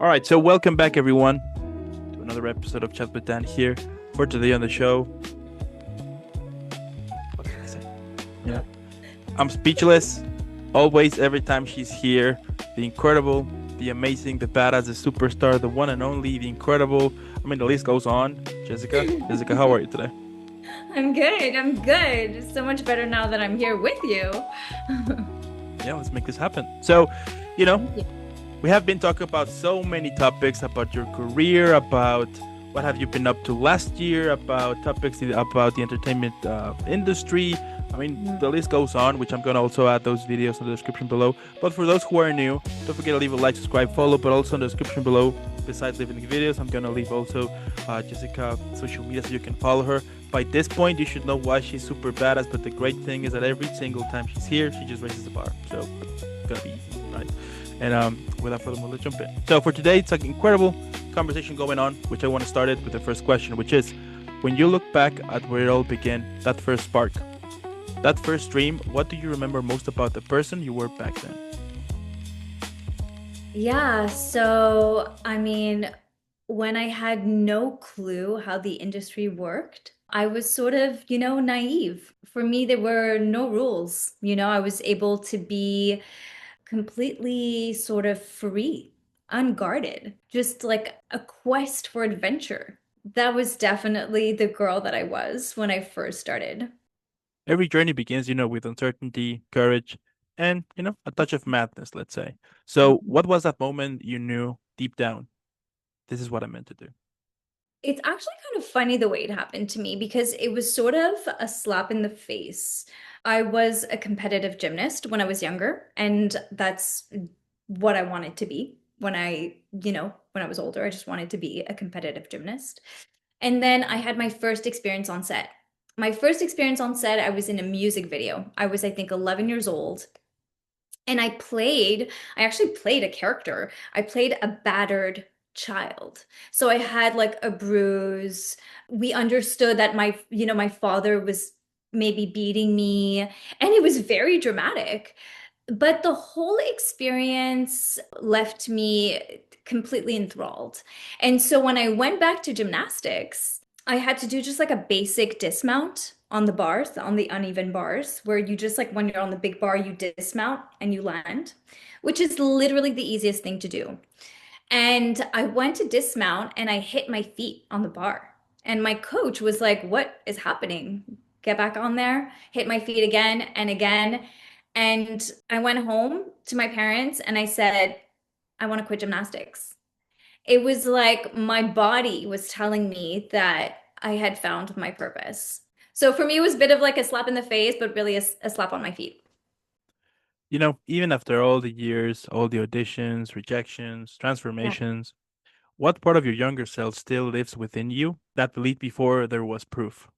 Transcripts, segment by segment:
All right, so welcome back, everyone, to another episode of Chat with Dan here. For today on the show, what can I say? You know, I'm speechless. Always, every time she's here, the incredible, the amazing, the badass, the superstar, the one and only, the incredible. I mean, the list goes on. Jessica, how are you today? I'm good. I'm good. So much better now that I'm here with you. Yeah, let's make this happen. So, you know, Thank you. we have been talking about so many topics about your career, about what have you been up to last year, about topics about the entertainment industry. I mean, Mhm. the list goes on, which I'm going to also add those videos in the description below. But for those who are new, don't forget to leave a like, subscribe, follow, but also in the description below, besides leaving the videos, I'm going to leave also Jessica social media so you can follow her. By this point, you should know why she's super badass, but the great thing is that every single time she's here, she just raises the bar. So it's going to be easy, right? And without further ado, let's jump in. So for today, it's an incredible conversation going on, which I want to start it with the first question, which is, when you look back at where it all began, that first spark, that first dream, what do you remember most about the person you were back then? Yeah, so I mean, when I had no clue how the industry worked, I was sort of, naive. For me, there were no rules. I was able to be completely sort of free, unguarded, just like a quest for adventure. That was definitely the girl that I was when I first started. Every journey begins, with uncertainty, courage, and, a touch of madness, let's say. So what was that moment you knew deep down, this is what I meant to do? It's actually kind of funny the way it happened to me because it was sort of a slap in the face. I was a competitive gymnast when I was younger, and that's what I wanted to be when I was older. I just wanted to be a competitive gymnast. And then I had my first experience on set. My first experience on set, I was in a music video. I was, I think, 11 years old. And I actually played a character. I played a battered child. So I had like a bruise. We understood that my father was maybe beating me, and it was very dramatic. But the whole experience left me completely enthralled. And so when I went back to gymnastics, I had to do just like a basic dismount on the bars, on the uneven bars, where you just like when you're on the big bar, you dismount and you land, which is literally the easiest thing to do. And I went to dismount and I hit my feet on the bar. And my coach was like, "What is happening? Get back on there." Hit my feet again and again. And I went home to my parents and I said, "I want to quit gymnastics." It was like my body was telling me that I had found my purpose. So for me, it was a bit of like a slap in the face, but really a slap on my feet. Even after all the years, all the auditions, rejections, Yeah. transformations, what part of your younger self still lives within you that believed before there was proof?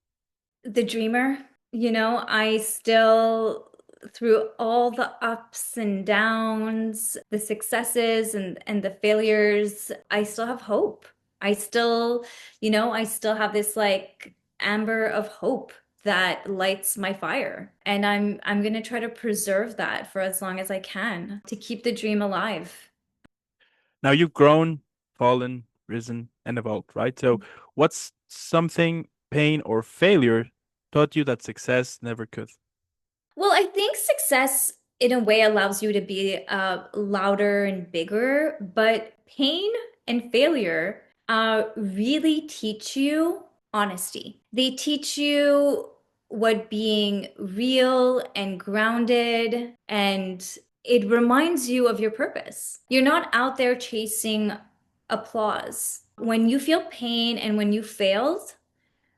The dreamer, I still, through all the ups and downs, the successes and the failures, I still have hope. I still have this like amber of hope that lights my fire. And I'm gonna try to preserve that for as long as I can to keep the dream alive. Now you've grown, fallen, risen, and evolved, right? So, what's something pain or failure taught you that success never could? Well, I think success in a way allows you to be louder and bigger, but pain and failure really teach you honesty. They teach you what being real and grounded, and it reminds you of your purpose. You're not out there chasing applause. When you feel pain and when you failed,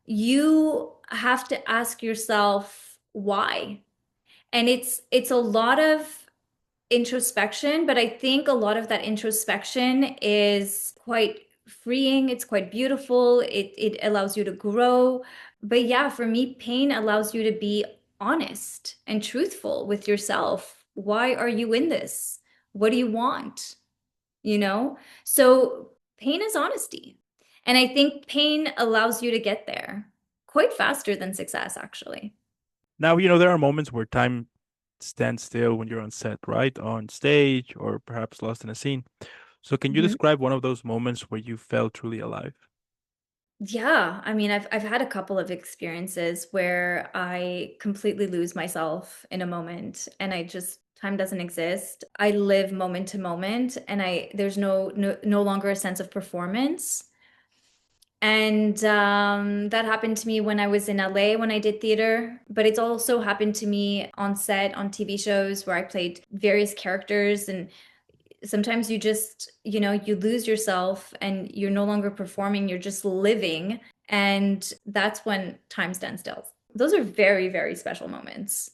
you have to ask yourself why. And it's a lot of introspection, but I think a lot of that introspection is quite freeing. It's quite beautiful. It allows you to grow. But yeah, for me, pain allows you to be honest and truthful with yourself. Why are you in this? What do you want? You know? So pain is honesty. And I think pain allows you to get there quite faster than success, actually. Now, there are moments where time stands still when you're on set, right? On stage or perhaps lost in a scene. So can you Mhm. describe one of those moments where you felt truly alive? Yeah, I mean, I've had a couple of experiences where I completely lose myself in a moment and I just time doesn't exist. I live moment to moment and I there's no longer a sense of performance. And that happened to me when I was in LA when I did theater, but it's also happened to me on set on TV shows where I played various characters and sometimes you just, you lose yourself and you're no longer performing, you're just living. And that's when time stands still. Those are very, very special moments.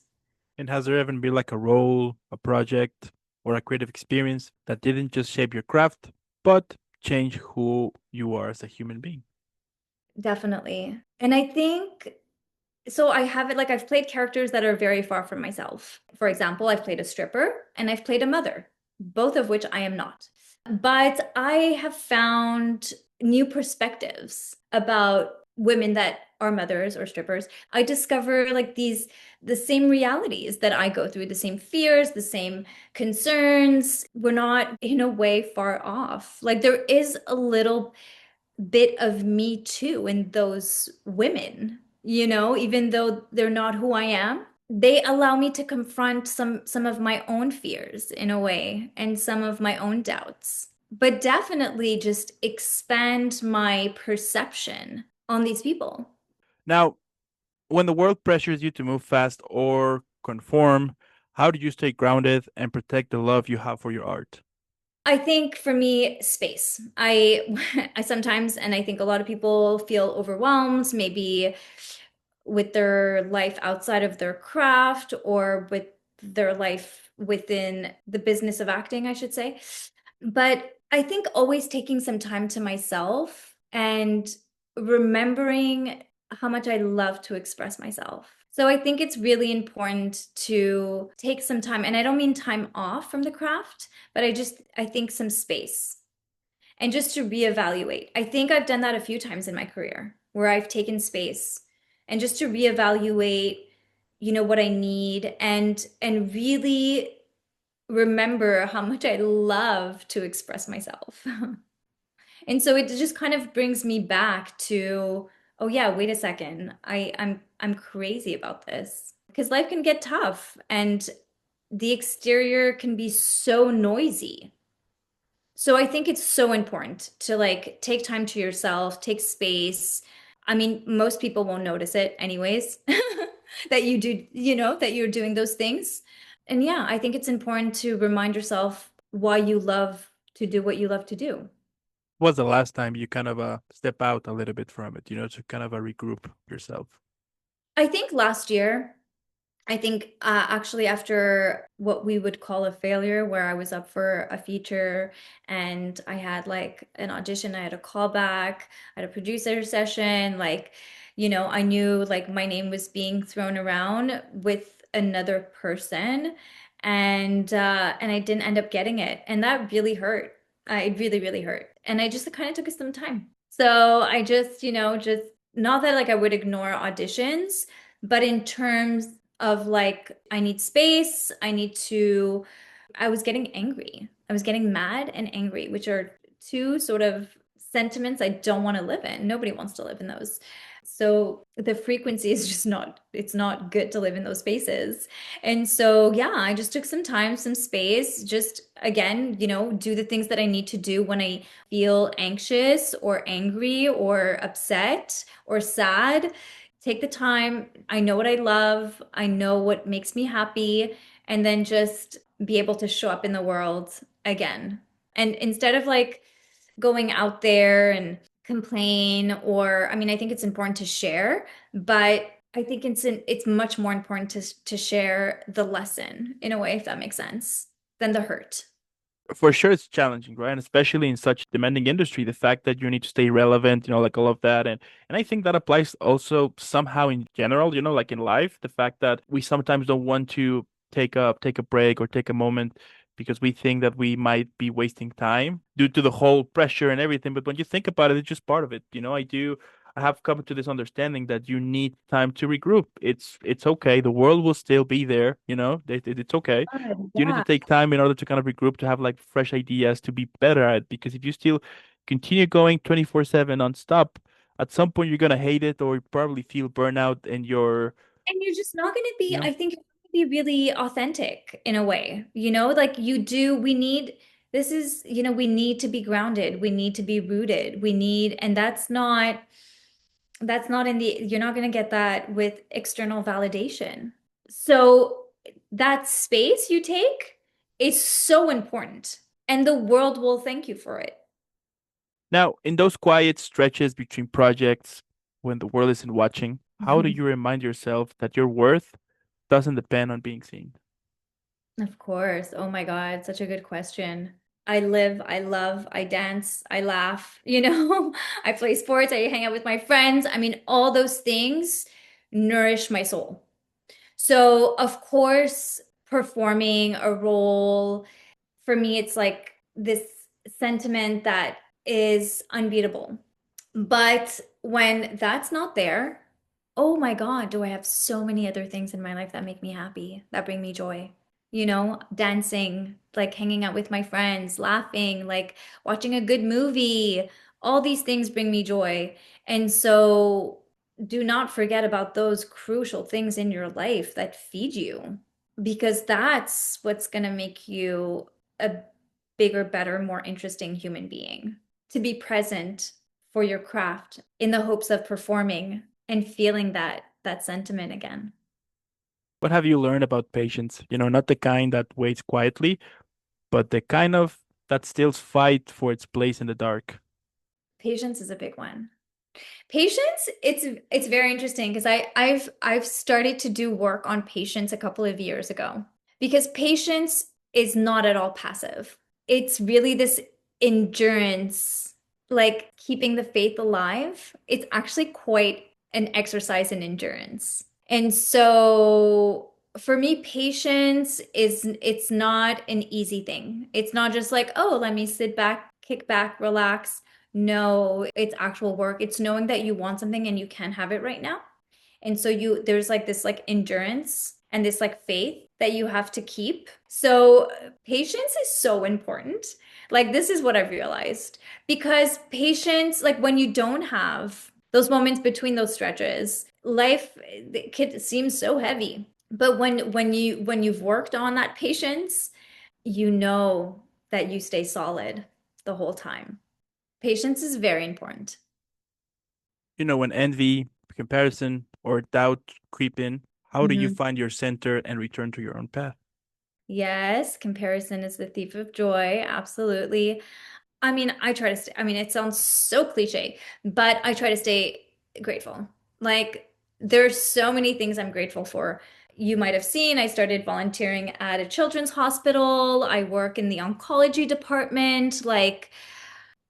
And has there ever been like a role, a project, or a creative experience that didn't just shape your craft, but change who you are as a human being? Definitely. And I think so I have it like I've played characters that are very far from myself. For example, I've played a stripper and I've played a mother, both of which I am not. But I have found new perspectives about women that are mothers or strippers. I discover like the same realities that I go through, the same fears, the same concerns. We're not in a way far off. Like there is a little bit of me too in those women, even though they're not who I am. They allow me to confront some of my own fears in a way and some of my own doubts. But definitely just expand my perception on these people. Now, when the world pressures you to move fast or conform, how do you stay grounded and protect the love you have for your art? I think for me, space. I sometimes, and I think a lot of people feel overwhelmed, maybe with their life outside of their craft or with their life within the business of acting, I should say. But I think always taking some time to myself and remembering how much I love to express myself. So I think it's really important to take some time, and I don't mean time off from the craft, but I think some space and just to reevaluate. I think I've done that a few times in my career where I've taken space and just to reevaluate, what I need and really remember how much I love to express myself. And so it just kind of brings me back to, oh yeah, wait a second. I'm crazy about this because life can get tough and the exterior can be so noisy. So I think it's so important to like take time to yourself, take space. I mean, most people won't notice it anyways, that you do, that you're doing those things. And yeah, I think it's important to remind yourself why you love to do what you love to do. Was the last time you kind of step out a little bit from it, to kind of regroup yourself? I think last year, I think actually after what we would call a failure, where I was up for a feature and I had like an audition, I had a callback, I had a producer session, like, I knew like my name was being thrown around with another person and I didn't end up getting it. And that really hurt. It really, really hurt. And I just kind of took some time. So I just, just not that like I would ignore auditions, but in terms of like, I need space, I was getting angry. I was getting mad and angry, which are two sort of sentiments I don't want to live in. Nobody wants to live in those. So the frequency is just it's not good to live in those spaces. And so, yeah, I just took some time, some space, just again, do the things that I need to do when I feel anxious or angry or upset or sad. Take the time. I know what I love. I know what makes me happy. And then just be able to show up in the world again. And instead of like going out there and complain, or I mean, I think it's important to share, but I think it's much more important to share the lesson in a way, if that makes sense, than the hurt. For sure it's challenging, right? And especially in such demanding industry, the fact that you need to stay relevant, like all of that. And I think that applies also somehow in general, like in life, the fact that we sometimes don't want to take a break or take a moment because we think that we might be wasting time due to the whole pressure and everything. But when you think about it, it's just part of it. have come to this understanding that you need time to regroup. It's okay. The world will still be there, you know. It's okay. God, You need to yeah. take time in order to kind of regroup, to have like fresh ideas, to be better at it. Because if you still continue going 24/7 nonstop, at some point you're gonna hate it or you probably feel burnout and And you're just not going to be, you know. I think, you're going to be really authentic in a way, you know, like you do, we need, this is, you know, we need to be grounded. We need to be rooted. We need, and that's not in the, you're not going to get that with external validation. So that space you take is so important, and the world will thank you for it. Now, in those quiet stretches between projects, when the world isn't watching, how do Mhm. you remind yourself that your worth doesn't depend on being seen? Of course. Oh my God, such a good question. I live, I love, I dance, I laugh, you know, I play sports, I hang out with my friends. I mean, all those things nourish my soul. So, of course, performing a role, for me, it's like this sentiment that is unbeatable. But when that's not there, oh my God, do I have so many other things in my life that make me happy, that bring me joy? You know, dancing, like hanging out with my friends, laughing, like watching a good movie. All these things bring me joy. And so do not forget about those crucial things in your life that feed you, because that's what's going to make you a bigger, better, more interesting human being. To be present for your craft in the hopes of performing and feeling that sentiment again. What have you learned about patience? You know, not the kind that waits quietly, but the kind of that still fight for its place in the dark. Patience is a big one. Patience, it's very interesting because I've started to do work on patience a couple of years ago, because patience is not at all passive. It's really this endurance, like keeping the faith alive. It's actually quite an exercise in endurance. And so for me, patience is, it's not an easy thing. It's not just like, oh, let me sit back, kick back, relax. No, it's actual work. It's knowing that you want something and you can't have it right now. And so you, there's like this like endurance and this like faith that you have to keep. So patience is so important. Like this is what I've realized, because patience, like when you don't have those moments between those stretches, life, it could seem so heavy. But when you've worked on that patience, you know that you stay solid the whole time. Patience is very important. You know, when envy, comparison, or doubt creep in, how do you Mhm. find your center and return to your own path? Yes, comparison is the thief of joy. Absolutely. I mean, I try to stay, I mean, it sounds so cliche, but I try to stay grateful. Like, there's so many things I'm grateful for. You might have seen, I started volunteering at a children's hospital. I work in the oncology department. Like,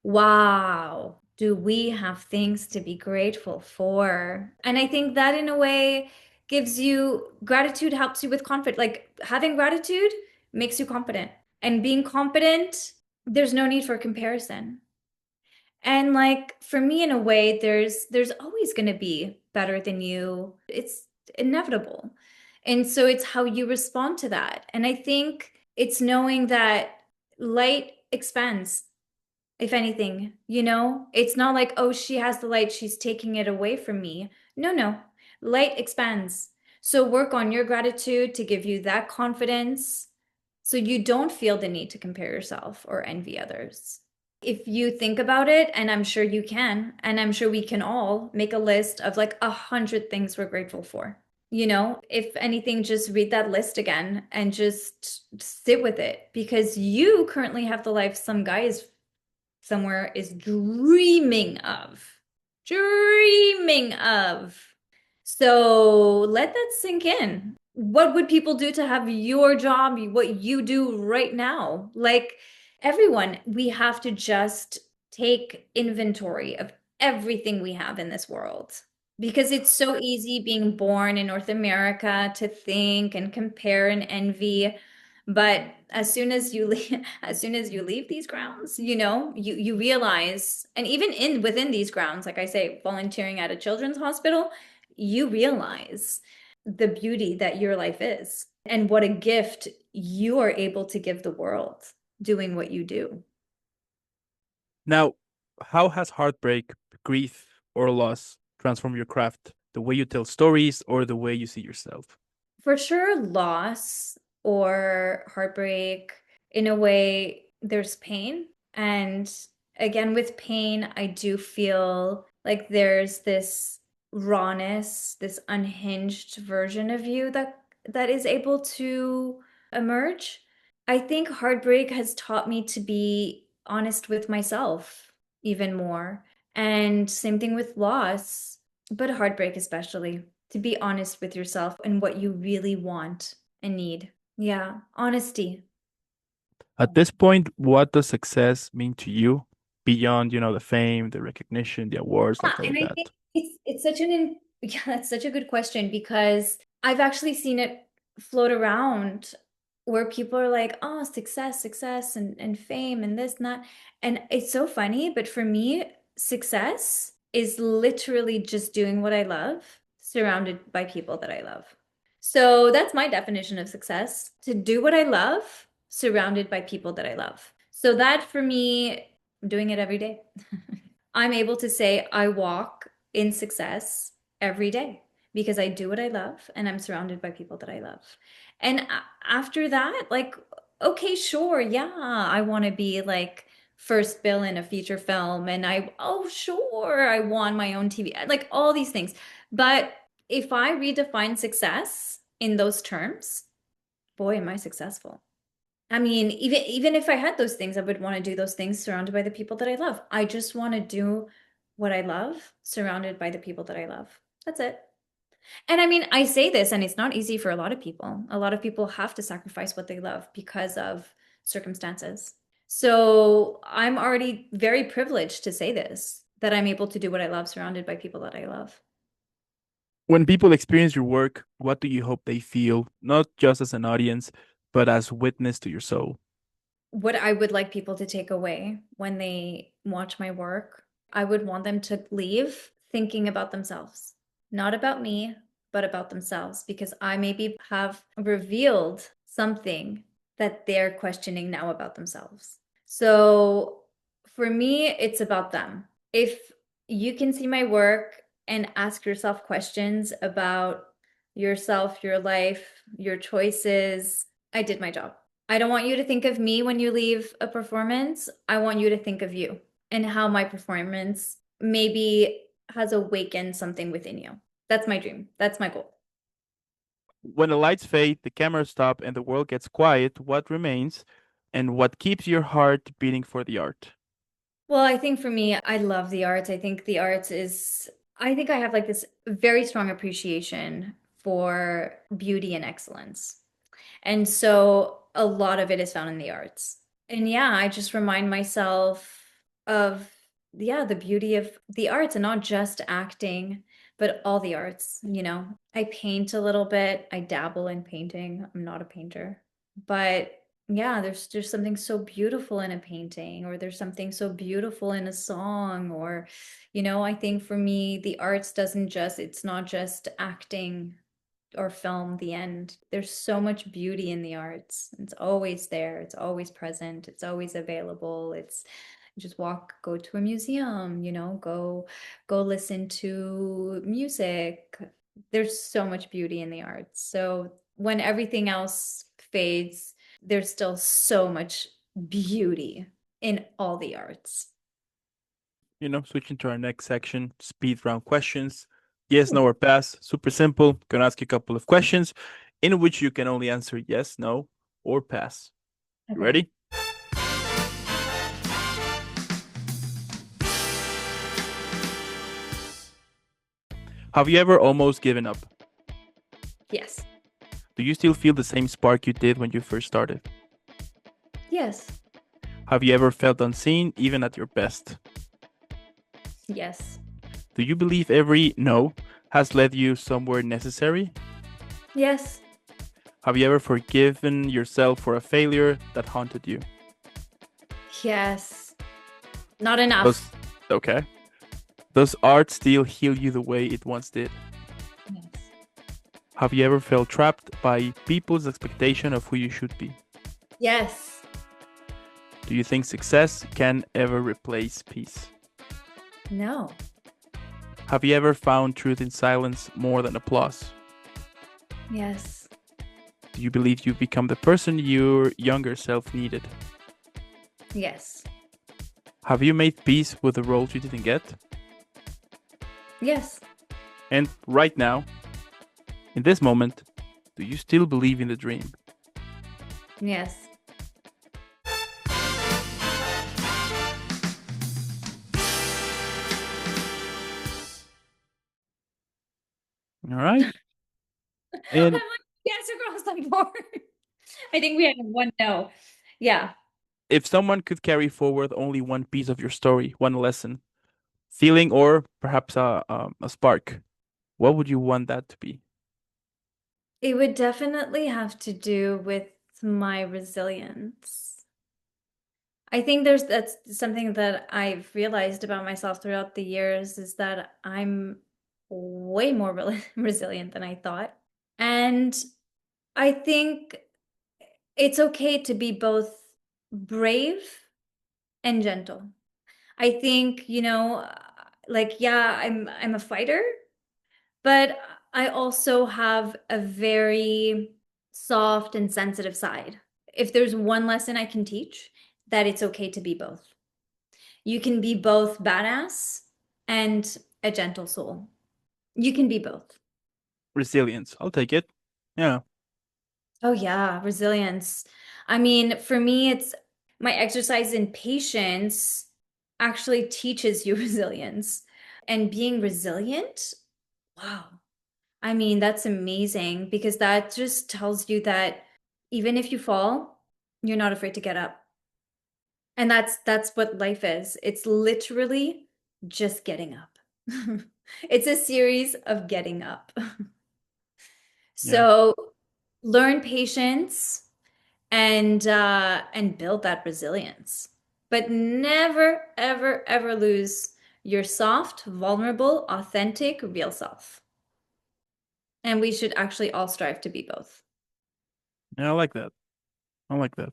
wow, do we have things to be grateful for? And I think that in a way gives you, gratitude helps you with confidence. Like having gratitude makes you confident. And being confident, there's no need for comparison. And like for me in a way, there's always going to be better than you. It's inevitable. And so it's how you respond to that. And I think it's knowing that light expands, if anything, you know, it's not like, oh, she has the light, she's taking it away from me. No, no, light expands. So work on your gratitude to give you that confidence so you don't feel the need to compare yourself or envy others. If you think about it, and I'm sure you can, and I'm sure we can all make a list of like 100 things we're grateful for. You know, if anything, just read that list again and just sit with it, because you currently have the life some guy is somewhere is dreaming of. Dreaming of. So let that sink in. What would people do to have your job, what you do right now? Like everyone, we have to just take inventory of everything we have in this world. Because it's so easy being born in North America to think and compare and envy. But as soon as you leave, as soon as you leave these grounds, you realize, and even in within these grounds, like I say, volunteering at a children's hospital, you realize the beauty that your life is and what a gift you are able to give the world doing what you do. Now, how has heartbreak, grief, or loss transformed your craft, the way you tell stories, or the way you see yourself? For sure, loss or heartbreak, in a way, there's pain. And again, with pain, I do feel like there's this rawness, this unhinged version of you that is able to emerge. I think heartbreak has taught me to be honest with myself even more. And same thing with loss, but heartbreak especially, to be honest with yourself and what you really want and need. Yeah, honesty. At this point, what does success mean to you beyond, the fame, the recognition, the awards, Yeah, like all and of I think that? it's such yeah, that's such a good question because I've actually seen it float around where people are like, oh, success, success, and fame and this and that. And it's so funny, but for me, success is literally just doing what I love, surrounded by people that I love. So that's my definition of success, to do what I love, surrounded by people that I love. So that for me, I'm doing it every day. I'm able to say I walk in success every day because I do what I love and I'm surrounded by people that I love. And after that, like, okay, sure, yeah, I want to be like first bill in a feature film and oh, sure, I want my own TV, like all these things. But if I redefine success in those terms, boy, am I successful. I mean, even if I had those things, I would want to do those things surrounded by the people that I love. I just want to do what I love, surrounded by the people that I love. That's it. And I mean, I say this, and it's not easy for a lot of people. A lot of people have to sacrifice what they love because of circumstances. So I'm already very privileged to say this, that I'm able to do what I love, surrounded by people that I love. When people experience your work, what do you hope they feel, not just as an audience, but as witness to your soul? What I would like people to take away when they watch my work, I would want them to leave thinking about themselves, not about me, but about themselves, because I maybe have revealed something that they're questioning now about themselves. So for me, it's about them. If you can see my work and ask yourself questions about yourself, your life, your choices, I did my job. I don't want you to think of me when you leave a performance. I want you to think of you and how my performance maybe has awakened something within you. That's my dream. That's my goal. When the lights fade, the cameras stop, and the world gets quiet, what remains and what keeps your heart beating for the art? Well, I think for me, I love the arts. I think the arts is, I think I have like this very strong appreciation for beauty and excellence. And so a lot of it is found in the arts. And yeah, I just remind myself of, yeah, the beauty of the arts and not just acting, but all the arts. I paint a little bit, I dabble in painting. I'm not a painter, but yeah, there's something so beautiful in a painting, or there's something so beautiful in a song, or I think for me, the arts doesn't just, it's not just acting or film the end. There's so much beauty in the arts. It's always there. It's always present. It's always available. It's just go to a museum, go listen to music. There's so much beauty in the arts. So when everything else fades, there's still so much beauty in all the arts. Switching to our next section, speed round questions. Yes, no, or pass. Super simple. Gonna ask you a couple of questions in which you can only answer yes, no, or pass. You Okay. ready? Have you ever almost given up? Yes. Do you still feel the same spark you did when you first started? Yes. Have you ever felt unseen, even at your best? Yes. Do you believe every no has led you somewhere necessary? Yes. Have you ever forgiven yourself for a failure that haunted you? Yes. Not enough. Does okay. Does art still heal you the way it once did? Yes. Have you ever felt trapped by people's expectation of who you should be? Yes. Do you think success can ever replace peace? No. Have you ever found truth in silence more than applause? Yes. Do you believe you've become the person your younger self needed? Yes. Have you made peace with the roles you didn't get? Yes. And right now, in this moment, do you still believe in the dream? Yes. All right. I'm And like, yes, across the board. I think we had one no. Yeah. if someone could carry forward only one piece of your story, one lesson, feeling, or perhaps a spark, what would you want that to be? It would definitely have to do with my resilience. I think that's something that I've realized about myself throughout the years is that I'm way more resilient than I thought. And I think it's okay to be both brave and gentle. I think, like yeah, I'm a fighter, but I also have a very soft and sensitive side. If there's one lesson I can teach, that it's okay to be both. You can be both badass and a gentle soul. You can be both. Resilience. I'll take it. Yeah. Oh, yeah, resilience. I mean, for me, it's my exercise in patience actually teaches you resilience. And being resilient, wow. I mean, that's amazing because that just tells you that even if you fall, you're not afraid to get up. And that's what life is. It's literally just getting up. It's a series of getting up. Yeah. So learn patience and build that resilience. But never, ever, ever lose your soft, vulnerable, authentic, real self. And we should actually all strive to be both. Yeah, I like that. I like that.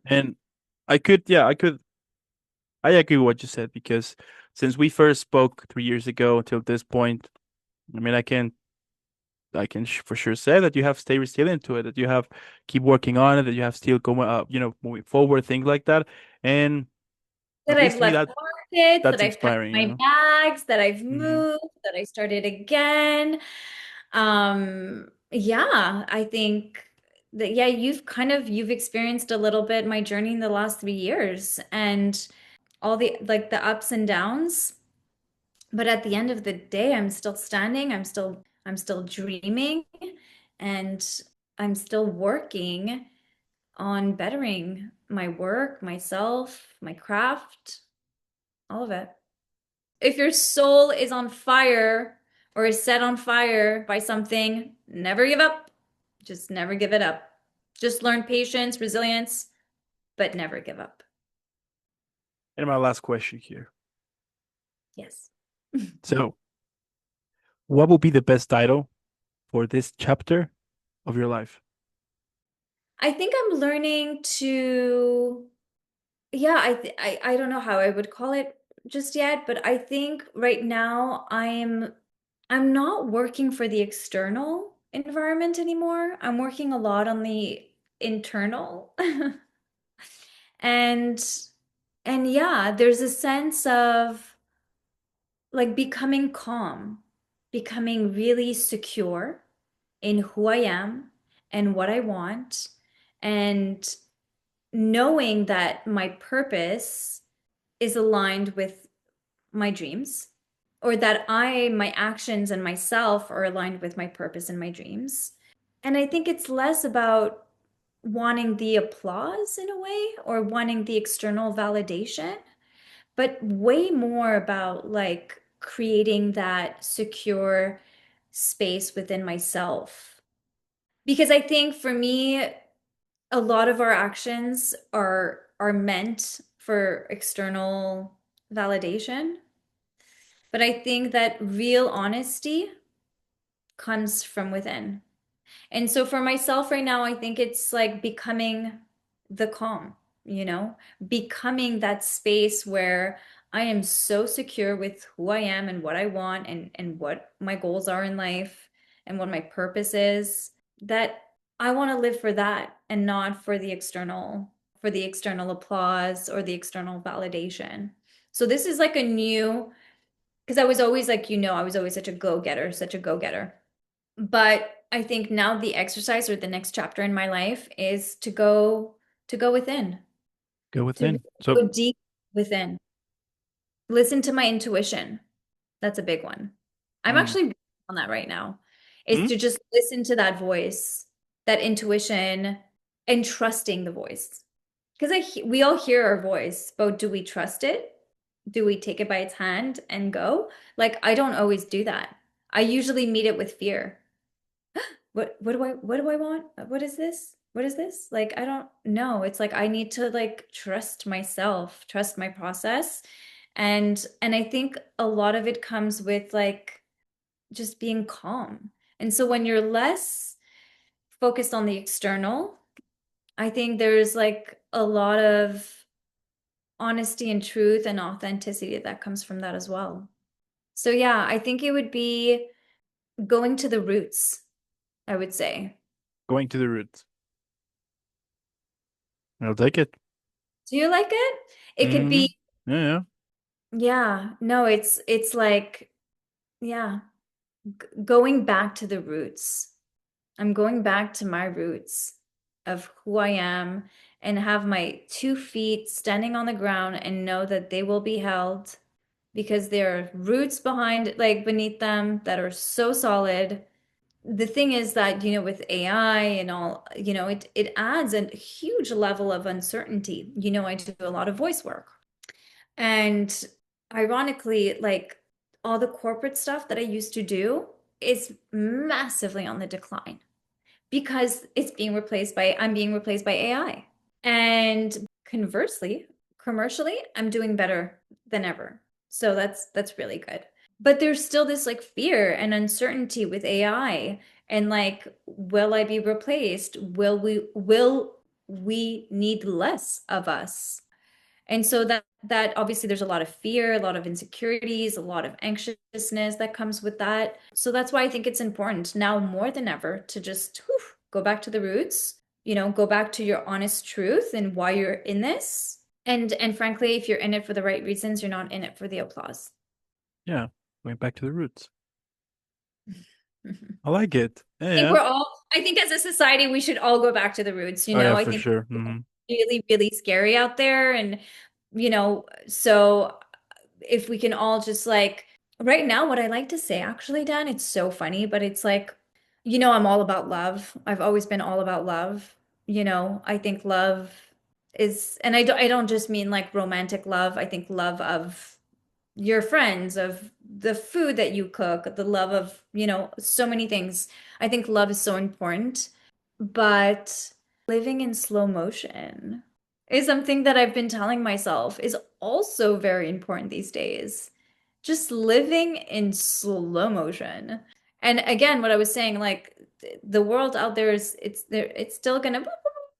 And I agree with what you said because since we first spoke 3 years ago until this point, I mean, for sure say that you have stayed resilient to it, that you have keep working on it, that you have still going up, moving forward, things like that. And That at I've least to me, left markets, that that's I've packed inspiring, my bags, that I've hmm moved, that I started again. Yeah, I think that yeah, you've experienced a little bit my journey in the last 3 years and all the like the ups and downs. But at the end of the day, I'm still standing, I'm still dreaming, and I'm still working on bettering my work, myself, my craft, all of it. If your soul is on fire or is set on fire by something, never give up. Just never give it up. Just learn patience, resilience, but never give up. And my last question here. Yes. So, what will be the best title for this chapter of your life? I think I'm learning to, yeah, I don't know how I would call it just yet, but I think right now I'm not working for the external environment anymore. I'm working a lot on the internal. And and yeah, there's a sense of like becoming calm, becoming really secure in who I am and what I want, and knowing that my purpose is aligned with my dreams, or that my actions and myself are aligned with my purpose and my dreams. And I think it's less about wanting the applause in a way or wanting the external validation, but way more about like creating that secure space within myself Because I think for me, a lot of our actions are meant for external validation. But I think that real honesty comes from within. And so for myself right now, I think it's like becoming the calm, you know, becoming that space where I am so secure with who I am and what I want and what my goals are in life and what my purpose is, that I want to live for that and not for the external applause or the external validation. So this is like a new, because I was always like, I was always such a go-getter, such a go-getter. But I think now the exercise or the next chapter in my life is to go within, Go to really within. So, go deep within. Listen to my intuition. That's a big one. I'm mm, actually on that right now, is mm, to just listen to that voice, that intuition, and trusting the voice. Because we all hear our voice, but do we trust it? Do we take it by its hand and go? Like, I don't always do that. I usually meet it with fear. What do I want? What is this? What is this? Like, I don't know. It's like I need to like trust myself, trust my process. And I think a lot of it comes with like just being calm. And so when you're less focused on the external, I think there's like a lot of honesty and truth and authenticity that comes from that as well. So yeah, I think it would be going to the roots, I would say. going to the roots. I'll take it. Do you like it? It could Hmm. be, Yeah, yeah. yeah, no, it's like, yeah, going back to the roots. I'm going back to my roots of who I am and have my 2 feet standing on the ground and know that they will be held because there are roots behind, like beneath them that are so solid. The thing is that, with AI and all, it adds a huge level of uncertainty. I do a lot of voice work. And ironically, like all the corporate stuff that I used to do is massively on the decline because I'm being replaced by AI. And conversely, commercially, I'm doing better than ever. So that's really good. But there's still this like fear and uncertainty with AI and like, will I be replaced? Will we need less of us? And so that obviously there's a lot of fear, a lot of insecurities, a lot of anxiousness that comes with that. So that's why I think it's important now more than ever to just go back to the roots, go back to your honest truth and why you're in this. And frankly, if you're in it for the right reasons, you're not in it for the applause. Yeah. Going back to the roots. I I like it. Yeah, think yeah. I think as a society, we should all go back to the roots, Oh, yeah, I for think sure. Hmm. really, really scary out there. And, so if we can all just like right now, what I like to say actually, Dan, it's so funny, but it's like, I'm all about love. I've always been all about love. I think love is, and I don't just mean like romantic love. I think love of your friends, of the food that you cook, the love of, so many things. I think love is so important, but living in slow motion is something that I've been telling myself is also very important these days. Just living in slow motion. And again, what I was saying, like the world out there is it's there, it's still gonna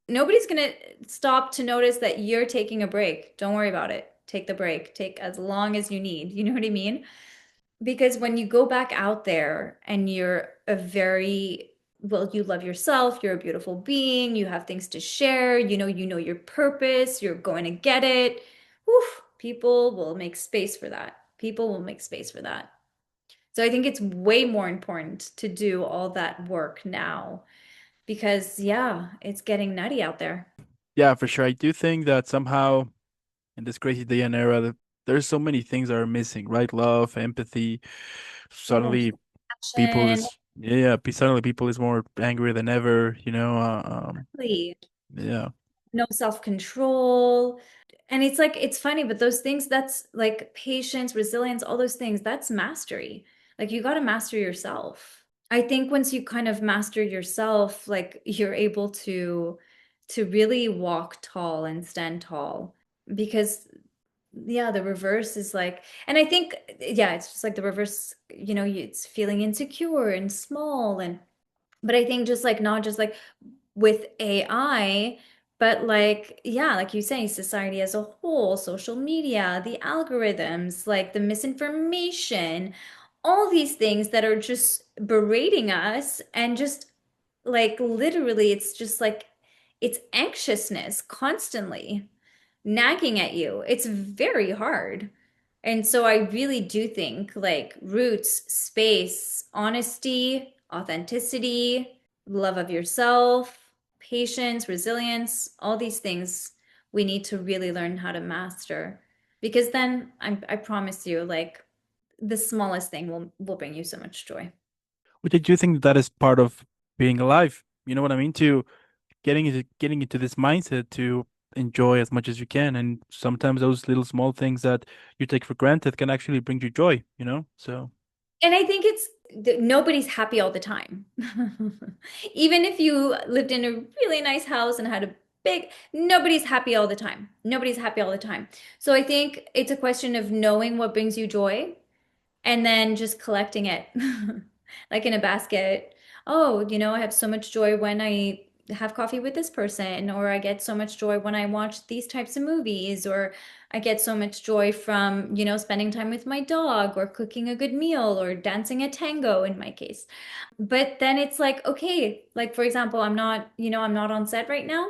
nobody's gonna stop to notice that you're taking a break. Don't worry about it. Take the break. Take as long as you need. You know what I mean? Because when you go back out there and you're well, you love yourself, you're a beautiful being, you have things to share, you know your purpose, you're going to get it. Woof, people will make space for that. People will make space for that. So I think it's way more important to do all that work now because yeah, it's getting nutty out there. Yeah, for sure. I do think that somehow in this crazy day and era, that there's so many things that are missing, right? Love, empathy. Suddenly, people Passion, is yeah, yeah. Suddenly, people is more angry than ever. really. Yeah, No self-control. And it's like, it's funny, but those things, that's like patience, resilience, all those things, that's mastery. Like you got to master yourself. I think once you kind of master yourself, like you're able to really walk tall and stand tall because yeah, the reverse is like, and I think yeah, it's just like the reverse, it's feeling insecure and small and but I think just like not just like with AI, but like, yeah, like you say, society as a whole, social media, the algorithms, like the misinformation, all these things that are just berating us and just like literally, it's just like it's anxiousness constantly nagging at you. It's very hard. And so I really do think like roots, space, honesty, authenticity, love of yourself, patience, resilience, all these things we need to really learn how to master. Because then I promise you, like the smallest thing will bring you so much joy. Which I do think that is part of being alive. You know what I mean? To getting into this mindset to enjoy as much as you can, and sometimes those little small things that you take for granted can actually bring you joy. So And I think nobody's happy all the time. Even if you lived in a really nice house and had a nobody's happy all the time. Nobody's happy all the time. So I think it's a question of knowing what brings you joy and then just collecting it like in a basket. Oh, I have so much joy when I have coffee with this person, or I get so much joy when I watch these types of movies, or I get so much joy from, spending time with my dog, or cooking a good meal, or dancing a tango in my case. But then it's like, okay, like for example, I'm not on set right now.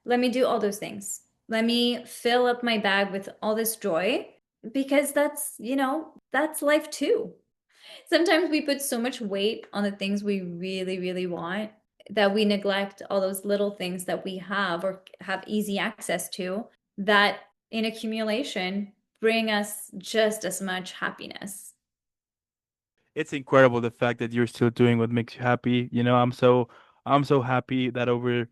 Let me do all those things. Let me fill up my bag with all this joy because that's life too. Sometimes we put so much weight on the things we really, really want that we neglect all those little things that we have or have easy access to that in accumulation bring us just as much happiness. it's incredible the fact that you're still doing what makes you happy. I'm so happy that over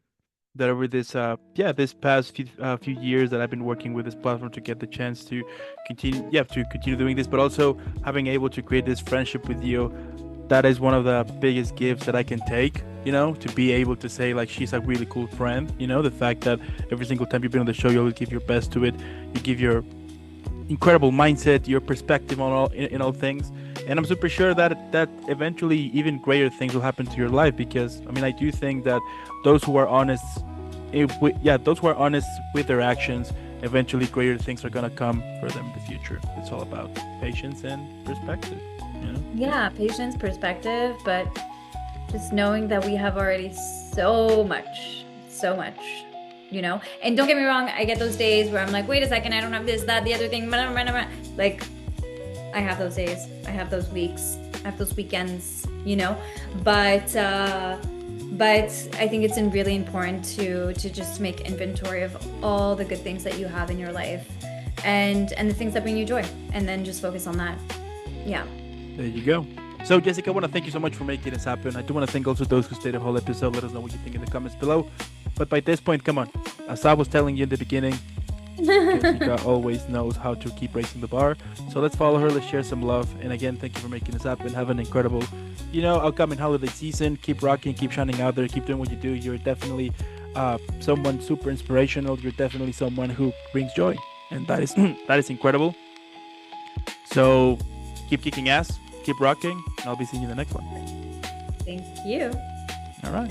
this past few years that I've been working with this platform to get the chance to continue doing this, but also having able to create this friendship with you. That is one of the biggest gifts that I can take, to be able to say like she's a really cool friend. The fact that every single time you've been on the show, you always give your best to it. You give your incredible mindset, your perspective on in all things, and I'm super sure that eventually even greater things will happen to your life, because I mean I do think that those who are honest, those who are honest with their actions, eventually greater things are gonna come for them in the future. It's all about patience and perspective, you know. Yeah, patience, perspective, but just knowing that we have already so much, so much, And don't get me wrong, I get those days where I'm like, wait a second, I don't have this, that, the other thing. Blah, blah, blah, blah. Like, I have those days, I have those weeks, I have those weekends, But I think it's really important to just make inventory of all the good things that you have in your life, and the things that bring you joy, and then just focus on that. Yeah. There you go. So, Jessica, I want to thank you so much for making this happen. I do want to thank also those who stayed the whole episode. Let us know what you think in the comments below. But by this point, come on. As I was telling you in the beginning, Jessica always knows how to keep raising the bar. So let's follow her. Let's share some love. And again, thank you for making this happen. Have an incredible, upcoming holiday season. Keep rocking. Keep shining out there. Keep doing what you do. You're definitely someone super inspirational. You're definitely someone who brings joy. And that is that is incredible. So keep kicking ass. Keep rocking. And I'll be seeing you in the next one. Thank you. All right.